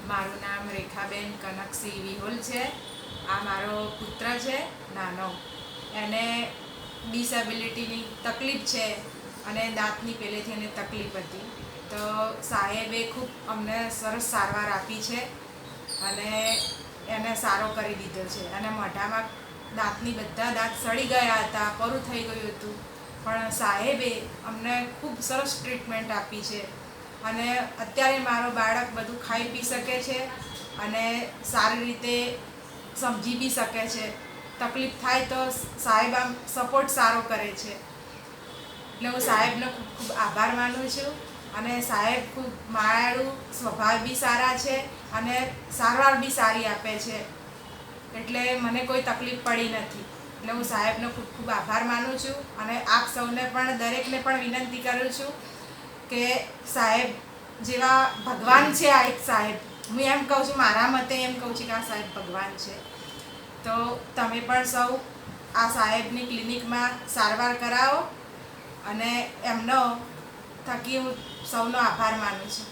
મારું નામ રેખાબેન કનકસિંહ વિહોલ છે। આ મારો પુત્ર છે નાનો, એને ડિસેબિલિટીની તકલીફ છે અને દાંતની પહેલેથી એને તકલીફ હતી। તો સાહેબે ખૂબ અમને સરસ સારવાર આપી છે અને એને સારો કરી દીધો છે। અને મોઢામાં દાંતની બધા દાંત સડી ગયા હતા, પરું થઈ ગયું હતું, પણ સાહેબે અમને ખૂબ સરસ ટ્રીટમેન્ટ આપી છે અને અત્યારે મારો બાળક બધું ખાઈ પી શકે છે અને સારી રીતે સમજી બી શકે છે। તકલીફ થાય તો સાહેબ આમ સપોર્ટ સારો કરે છે, એટલે હું સાહેબનો ખૂબ ખૂબ આભાર માનું છું। અને સાહેબ ખૂબ માયાળુ, સ્વભાવ બી સારા છે અને સારવાર બી સારી આપે છે, એટલે મને કોઈ તકલીફ પડી નથી। એટલે હું સાહેબનો ખૂબ ખૂબ આભાર માનું છું અને આપ સૌને પણ, દરેકને પણ વિનંતી કરું છું કે સાહેબ જેવા ભગવાન છે આ એક સાહેબ, હું એમ કહું છું, મારા મતે એમ કહું છું કે આ સાહેબ ભગવાન છે। તો તમે પણ સૌ આ સાહેબની ક્લિનિકમાં સારવાર કરાવો અને એમનો થકી હું સૌનો આભાર માનું છું।